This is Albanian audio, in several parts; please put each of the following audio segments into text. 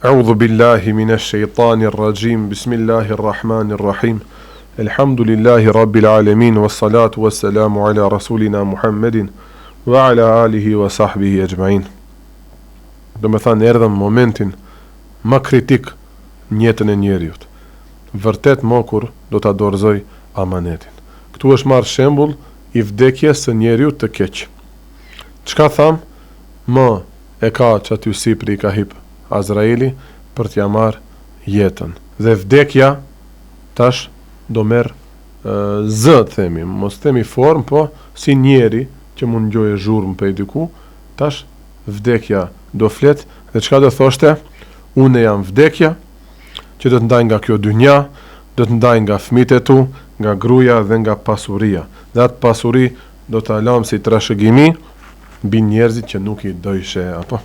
A'udhu billahi minash shaitanir rajim. Bismillahir rahmanir rahim. Elhamdulillahi rabbil alamin wassalatu wassalamu ala rasulina Muhammedin wa ala alihi wa sahbihi ajma'in. Do me thënë erdhëm momentin më kritik në jetën e njeriut. Vërtet më kur do ta dorëzoj amanetin. Këtu është marrë shembull i vdekjes së njeriut të keq. Çka tham? Më e ka që aty sipri i ka hip Azraili për t'ja marrë jetën. Dhe vdekja tash do merr zë, themi, mos themi form, po si njeri që mund ngjojë zhurmë për diku, tash vdekja do flet dhe çka do thoshte? Unë jam vdekja që do të ndaj nga kjo dynja, do të ndaj nga fëmijët e tu, nga gruaja dhe nga pasuria. Dhe atë pasuri do ta lam si trashëgimi mbi njerëzit që nuk i dojshe, apo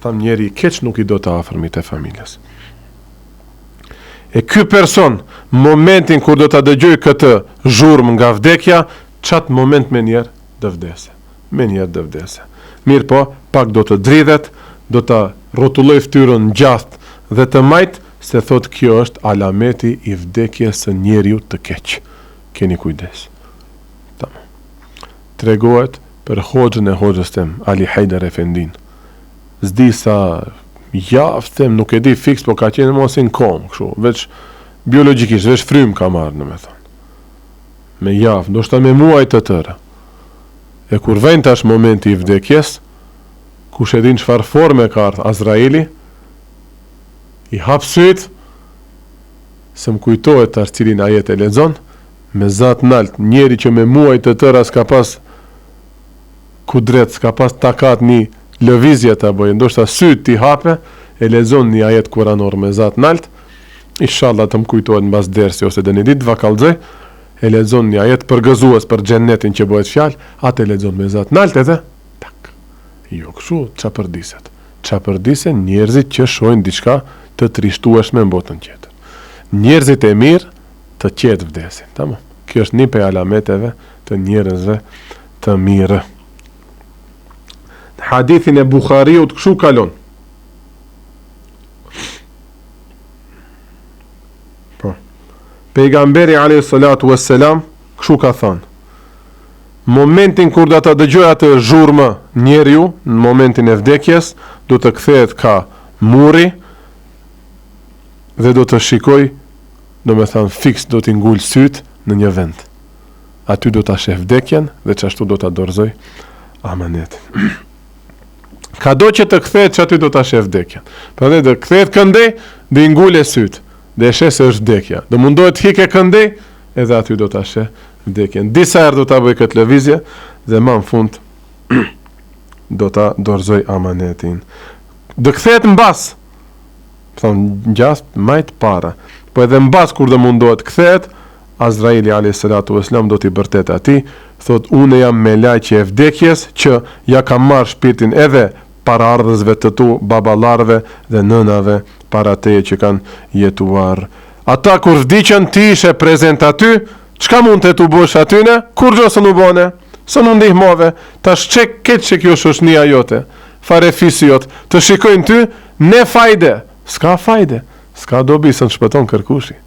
tam njeri i keq nuk i do të afërmit e familjes. E ky person, momentin kur do të dëgjoj këtë zhurmë nga vdekja, qatë moment me njerë dë vdese. Me njerë dë vdese. Mirë po, pak do të dridhet, do të rotulloj ftyrën gjathë dhe të majtë, se thot kjo është alameti i vdekjes së njeriu të keq. Keni kujdes. Tamam. Tregohet për hoxhën e hoxhës tem, Ali Hajdar Efendin. Zdi sa javë, them, nuk e di fix, po ka qenë mos në kom, kështu, veç biologjikisht, veç frym ka marrë, në me thonë. Me javë, ndoshta me muaj të tëra. E kur vjen tash momenti i vdekjes, kush e din çfarë forme ka ardhur Azraili, i hap syt, se më kujtohet tash cilin ajet e lexon, me zat nalt, njeri që me muaj të tëra s'ka pas kudret, s'ka pas takat një lëvizje të bëjë, ndoshta syt t'i hape, e lexon një ajet kuranor me zat nalt, inshallah të më kujtohet mbas dersi ose dëni ditë vakallxoj, e lexon një ajet përgëzues për xhennetin që bëhet fjalë, atë e lexon me zat nalt edhe tak. Jo kështu, çapërdiset. Çapërdisen njerëzit që shohin diçka të trishtueshme në botën tjetër. Njerëzit e mirë të qetë vdesin, tamam. Kjo është një prej alameteve të njerëzve të mirë. Hadithin e Bukhariut kështu kalon. Po. Pejgamberi alayhi salatu wassalam kështu ka thënë. Momentin kur do ta dëgjoj atë zhurmë njeriu, në momentin e vdekjes, do të kthehet ka muri dhe do të shikoj, do me thënë fiks, do t'i ngul syt në një vend. Aty do ta sheh vdekjen dhe çashtu do ta dorëzoj amanetin. Ka do që të kthehet që aty do ta sheh vdekjen. Prandaj do kthehet këndej, do i ngule syt, dhe e sheh se është vdekja. Do mundohet të hiqe këndej, edhe aty do ta sheh vdekjen. Disa herë do ta bëj këtë lëvizje dhe më në fund do ta dorëzoj amanetin. Do kthehet mbas. Thonë gjast majt para. Po edhe mbas kur do mundohet kthehet, Azraili alayhi salatu wassalam do t'i bërtet atij, thot unë jam me lajqe e vdekjes që ja kam marrë shpirtin edhe para ardhësve të tu, baballarve dhe nënave para teje që kanë jetuar. Ata kur vdiqën ti ishe prezent aty, çka mund të tu bësh atyne? Kur gjo së në bone? Së në ndihmove? Tash këtë që kjo shoshnia jote, fare fisi jot, të shikojnë ty, ne fajde. S'ka fajde, s'ka dobi së në shpëton kërkushi.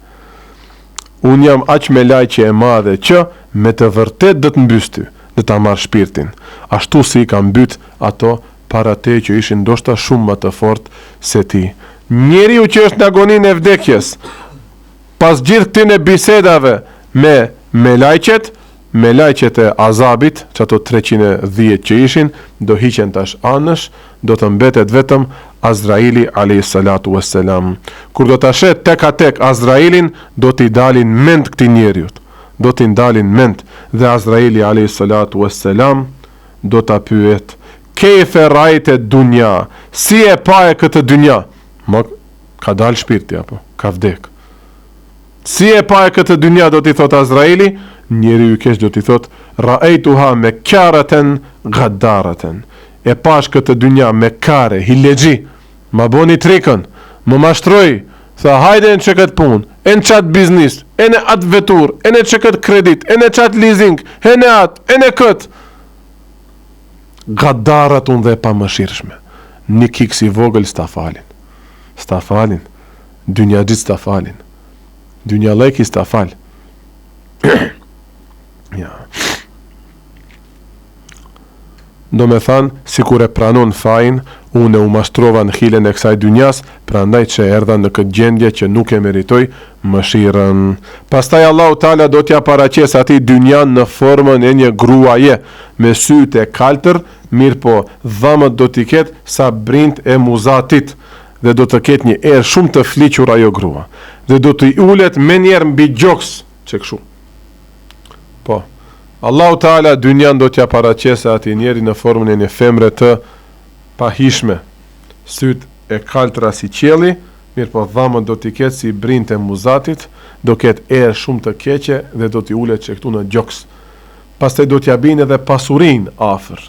Unë jam aq me lajqe e madhe që me të vërtet dhe të mbys ty, dhe ta marrë shpirtin. Ashtu si i kam mbyt ato para te që ishin ndoshta shumë më të fort se ti. Njeriu që është në agoninë e vdekjes, pas gjithë këtyre bisedave me lajqet e azabit, që ato 310 që ishin, do hiqen tash anësh, do të mbetet vetëm Azraili alayhi salatu wassalam. Kur do ta shet tek a tek Azrailin, do t'i dalin mend këtij njeriut. Do t'i dalin mend dhe Azraili alayhi salatu wassalam do ta pyet: "Kayfa ra'aita dunya?" Si e pa e këtë dynja? Më ka dal shpirti apo ka vdek? Si e pa e këtë dynja, do t'i thot Azraili, njeriu i keq do t'i thot: "Ra'aituha makaratan ghaddaratan." E pash këtë dynja me kare, hilexhi, ma boni trikën, më mashtroj, tha hajde në që këtë pun, e në qatë biznis, e në atë vetur, e në që këtë kredit, e në qatë leasing, e në atë, e në këtë. Gaddarat unë dhe pa më shirëshme, një kiksi vogël s'ta falin. s'ta falin. Dynja gjithë s'ta falin. Dynja leki s'ta fal. Ja. Do me thanë, si kur e pranon fajin, unë u mashtrova në hilen e kësaj dynjas, prandaj që erdha në këtë gjendje që nuk e meritoj mëshirën. Pastaj Allahu Teala do t'ja paraqes atij dynjan në formën e një gruaje me sytë e kaltër, mirë po dhëmët do t'i ketë sa brind e muzatit, dhe do të ketë një erë shumë të fliqur ajo grua, dhe do t'i ulet me njerë mbi gjoks që këshu. Po, Allahu Teala dynjan do t'ja paraqesë atij njeri në formën e një femre të pahishme, sytë e kaltra si qielli, mirë po dhëmët do t'i ketë si brind e muzatit, do ketë erë shumë të keqe dhe do t'i ulet që këtu në gjoks. Pastaj do t'ja bin edhe pasurin afër.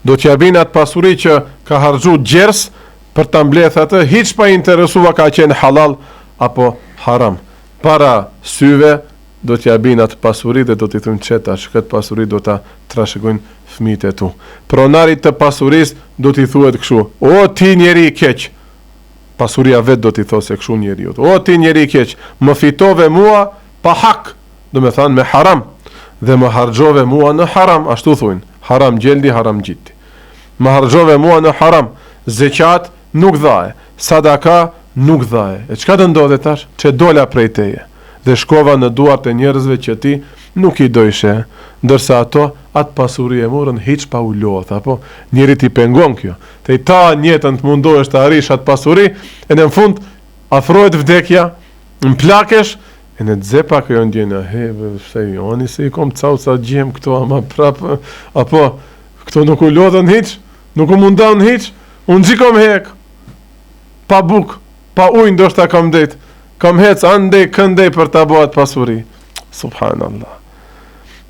Do t'ja bin atë pasuri që ka harxhu gjers për ta mbledh atë, hiç pa interesua ka qenë halal apo haram. Para syve do t'ja bin atë pasuri dhe do t'i thonë çeta, që këtë pasuri do ta trashëgojnë fëmijët e tu. Pronarit të pasurisë do t'i thuhet kështu: "O ti njeri i keq." Pasuria vet do t'i thosë kështu njeriu: "O ti njeri i keq, më fitove mua pa hak." Do me thanë me haram, dhe më harxove mua në haram, ashtu thuin, haram gjeldi, haram gjitti. Më harxove mua në haram, zeqat nuk dhaje, sadaka nuk dhaje. E çka të ndodhe tash? Që dola prej teje, dhe shkova në duart e njerëzve që ti nuk i dojshe, ndërsa ato atë pasuri e morën hiç pa u lodh, apo njeri ti pengon kjo. Te ta njëtën të mundohesh të arrish atë pasuri, e në fund afrohet vdekja, në plakesh, e në dzepa kjo ndjena, se joni se i kom cau sa gjem këto, ama prapë, apo këto nuk u lodhën hiç, nuk u mundon hiç, unë gjikom hek, pa buk, pa ujë ndoshta kam det, kam hec andej këndej për ta bëhat pasuri. Subhanallah.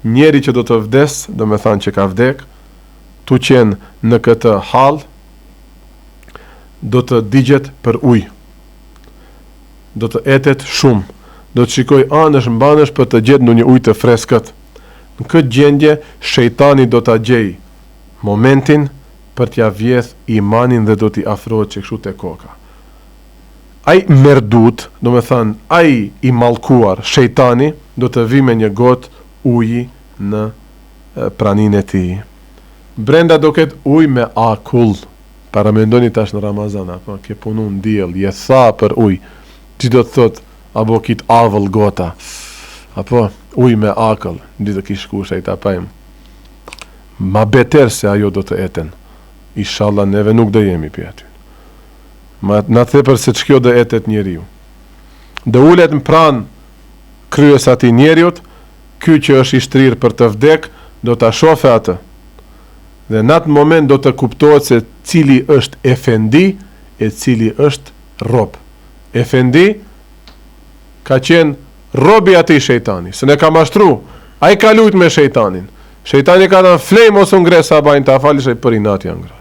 Njeri që do të vdes, do me thanë që ka vdek, tu qenë në këtë hal, do të digjet për ujë, do të etet shumë, do të shikoj anësh mbanësh për të gjetë në një ujë të freskët. Në këtë gjendje, shejtani do të gjej momentin për t'ja vjedh imanin dhe do t'i afrohet që kështu te koka. Ai merdut, do me thënë, ai i mallkuar, shejtani, do të vi me një gotë uji në praninë e tij. Brenda do ketë ujë me akull. Para mendoni tash në Ramazan, apo ke punu në diell, je tha për ujë. Ti do të thot, apo kit avëll gota, apo ujë me akull, ndi të kish kusha i tapajm. Ma beter se ajo do të eten. Inshallah neve nuk do jemi për aty. Ma na thepër se ç'kjo do etet njeriu. Do ulet në pranë kryes atij njeriut, ky që është i shtrirë për të vdek, do ta shofe atë. Dhe në atë moment do të kuptohet se cili është efendi e cili është rob. Efendi ka qenë robi atij shejtani, se ne ka mashtru, ai ka lujt me shejtanin. Shejtani ka thënë flej mos u ngre sabajin ta falish ai për inat janë ngrat.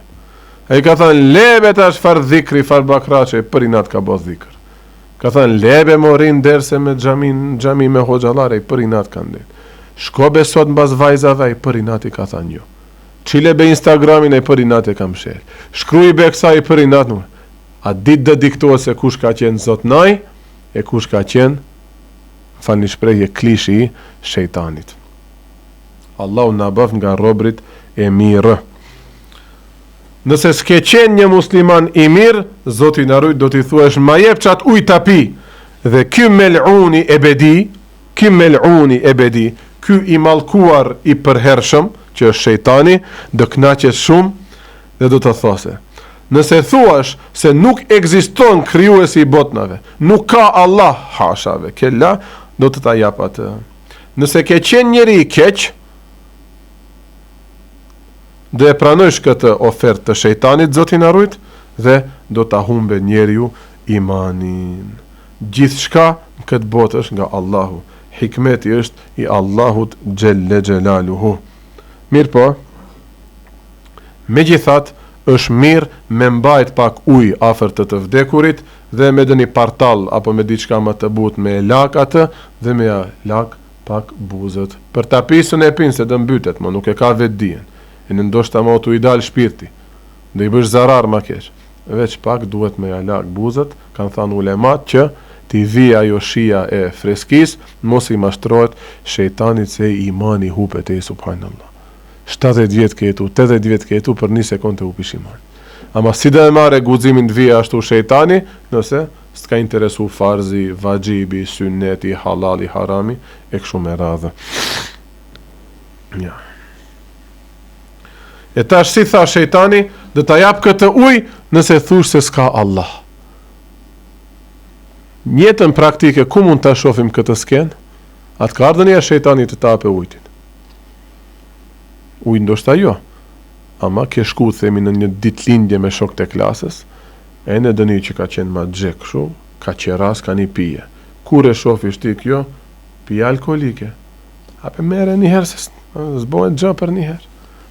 Ai ka thënë lebe tash far dhikri far bakraçe për inat ka bë dhikr. Ka thënë lebe morin derse me xhami me hoxhallar ai për inat kanë det. Shko besot mbas vajzave ai për inat i ka thënë jo. Çile be Instagramin ai për inat e kam shel. Shkruaj be kësaj për inat nuk. A ditë do diktohet se kush ka qenë zotnaj e kush ka qenë falni shprehje klishi i shejtanit. Allahu na bëf nga robrit e mirë. Nëse s'ke qenë një musliman i mirë, Zoti na ruaj, do t'i thuash ma jep çat ujë ta pi. Dhe ky meluni e bedi, ky i mallkuar i përhershëm, që është shejtani, do kënaqet shumë dhe do të thosë: nëse thuash se nuk ekziston krijuesi i botnave, nuk ka Allah, hashave, kella, do të ta jap atë. Nëse ke qenë njeri i keq, do e pranojsh këtë ofertë të shejtanit, Zoti na ruaj, dhe do ta humbe njeriu imanin. Gjithçka në këtë botë është nga Allahu. Hikmeti është i Allahut xhelle xhelaluhu. Mirë po, megjithatë është mirë me mbajt pak ujë afër të vdekurit dhe me dëni partall apo me diçka më të butë me lak atë dhe me lak pak buzët. Për ta pisën e pinë se dë mbytet, më nuk e ka vetë dijen. E në ndoshta më tu i dal shpirti, dhe i bësh zarar ma keq. veç pak duhet me ja lak buzët, kanë thënë ulemat që t'i vi ajo shija e freskis, mos i mashtrohet shejtanit se imani hupet e subhanallah. 70 vjet ke jetu, 80 vjet ke jetu, për 1 sekondë të hupish imani. Ama si dhe marre guximin të vija ashtu shejtani, nëse s'ka interesu farzi, vajibi, sunneti, halali, harami, e kështu me radhë. Ja. E tash si tha shejtani, dhe ta jap këtë ujë nëse thush se s'ka Allah. Njëtën praktike, ku mund ta shohim këtë skenë? Atë ka ardhën e shejtani të tape ujtin. Ujë ndoshta jo, ama ke shku themi në një ditëlindje me shokët e klasës, e në dëni që ka qenë ma gjek shu, ka qeras, ka një pije. Kur e shofish ti kjo, pije alkoholike. Hape mere njëherë, se zbojnë gjë për njëherë.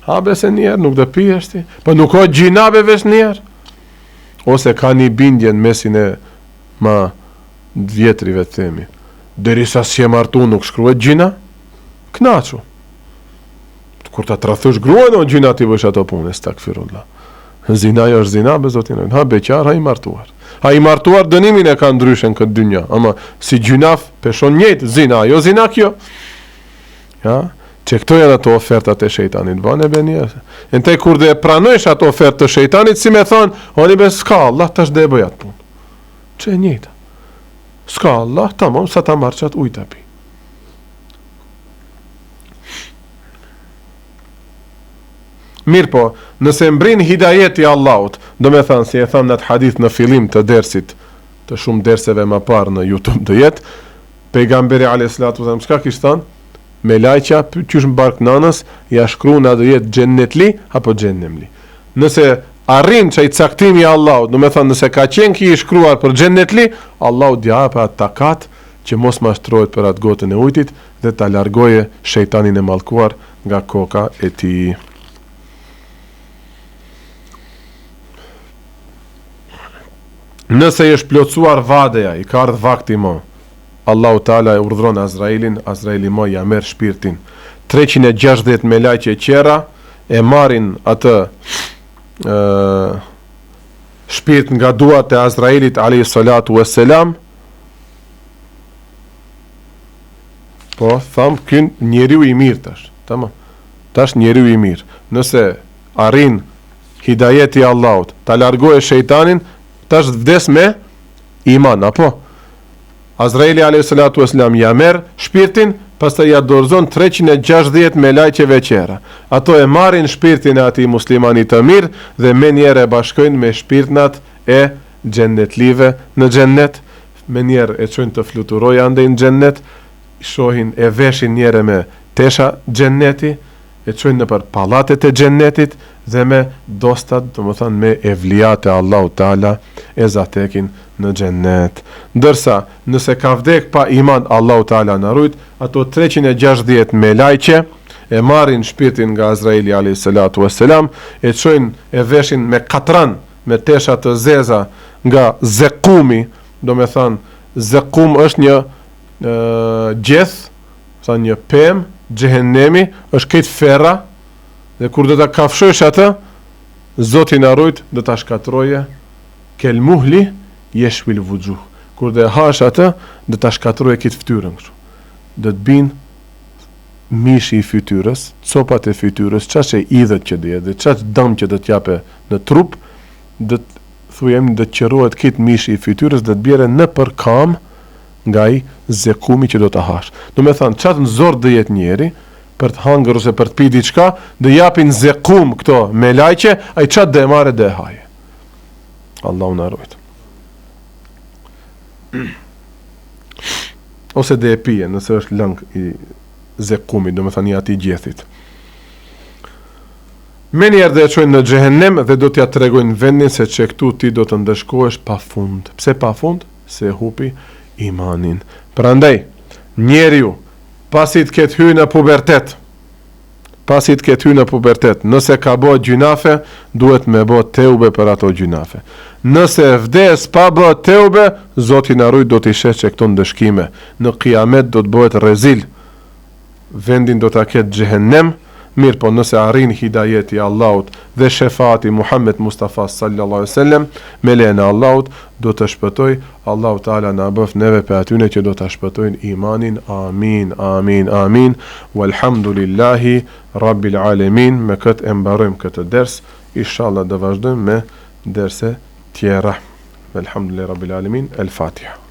Hape se njëherë, nuk dhe pijesh ti. Po nuk o gjinabe vesh njëherë. Ose ka një bindje në mesin e ma vjetrive të themi. Derisa si e martu nuk shkruhet gjina, knaqu. Kur ta tradhosh gruan o gjina ti bësh ato punë, stakfirullah. Zina jo është zina, bezotin. Ha beqar, ha i martuar. Ha i martuar dënimin e ka ndryshen këtë dynja, ama si gjinaf peshon njëjtë, zina, jo zina kjo. Ja, që këto janë ato ofertat e shejtanit, bane benje. E në te kur dhe pranojsh ato ofert të shejtanit, si me thonë, oni be s'ka Allah, tash dhe e bëjat punë. Që e njëjta. S'ka Allah, tamam, sa ta marrë qatë ujta pi. Mirë po, nëse mbrin hidajeti Allahut, do me thënë, si e thëmë në të hadith në filim të dersit, të shumë derseve më parë në YouTube do jetë, pejgamberi a.s. Shka kishtë thënë? Me lajqa, qysh mbark nanës, ja shkru në do jetë gjennetli, apo gjennemli. Nëse arrin që i caktimi Allahut, do me thënë, nëse ka qenë ki i shkruar për gjennetli, Allahut dja për atë takat, që mos mashtrojt për atë gotën e ujtit, dhe ta largoje shejtanin e mallkuar nga koka e tij. Nëse është plotësuar vadeja, i ka ardhë vakti mo, Allahu Teala e urdhron Azrailin, Azraili mo ja merr shpirtin. 360 me lajqe qera e marrin atë shpirt nga duat e Azrailit alayhi salatu wassalam. Po, tham, kën njeriu i mirë tash. Tamam. Tash njeriu i mirë. Nëse arrin hidajeti Allahut, ta largoje shejtanin, tash vdes me iman, apo? Azraili a.s. ja merr shpirtin, pastaj ja dorëzon 360 me lajqeve qera. Ato e marrin shpirtin e atij muslimanit të mirë dhe me njerë e bashkojnë me shpirtnat e gjennetlive në gjennet, me njerë e qojnë të fluturoj ande në gjennet, shohin e veshin njerë me tesha gjenneti, e qojnë në për palatet e gjennetit dhe me dostat, të më thënë me evlijat e Allahu Teala e zatekin në gjennet. Ndërsa, nëse ka vdek pa iman Allahu Teala në rujt, ato 360 me lajqe e marrin shpirtin nga Azraili a.s. e qojnë e veshin me katran, me tesha të zeza nga zekumi, do me thënë, zekum është një gjeth, sa një pem, gjehennemi, është këtë ferra, dhe kur dhe ta kafshësh atë, Zoti na rujt dhe ta shkatroje, kel muhli, jeshvil vugjuh. Kur dhe hash atë, dhe ta shkatroje këtë fytyrën. Dhe të binë mishi i fytyrës, copat e fytyrës, qash e idhet që dhe, dhe qash dëm që dhe t'jape në trup, dhe të thujem dhe të qërohet këtë mishi i fytyrës, dhe të bjere në për kam, nga i zekumi që do të hash. Do me thanë, qatë në zorë dhe jetë njeri, për të hangër ose për të pi diçka, dhe japin zekum këto me lajqe, a i qatë dhe e mare dhe e haje. Allah unë arrojt. Ose dhe e pije, nëse është lëng i zekumi, do me thanë i ati gjethit. Me njerë dhe e qojnë në gjehennem dhe do t'ja të regojnë vendin se që këtu ti do të ndëshkohesh pa fund. Pse pa fund? Se hupi imanin. Prandaj, njeriu, pasit këtë hy në pubertet, nëse ka bo gjunafe, duhet me bo teube për ato gjunafe. Nëse vdes pa bo teube, Zoti na ruaj do t'i shesh që këto ndëshkime. Në kiamet do të bëhet rezil. Vendin do t'a ketë gjehennem, Mirë po nëse arrin hidajeti Allahut dhe shefati Muhammed Mustafa sallallahu alaihi wasallam, me lejen e Allahut do të shpëtoj. Allahu Taala na bëf neve për atyne që do të shpëtojnë imanin. Amin, amin, amin. Walhamdulillahi Rabbil Alamin. Me këtë e mbarojmë këtë ders. Inshallah do vazhdojmë me derse tjera. Elhamdulillahi Rabbil Alamin. El Fatiha.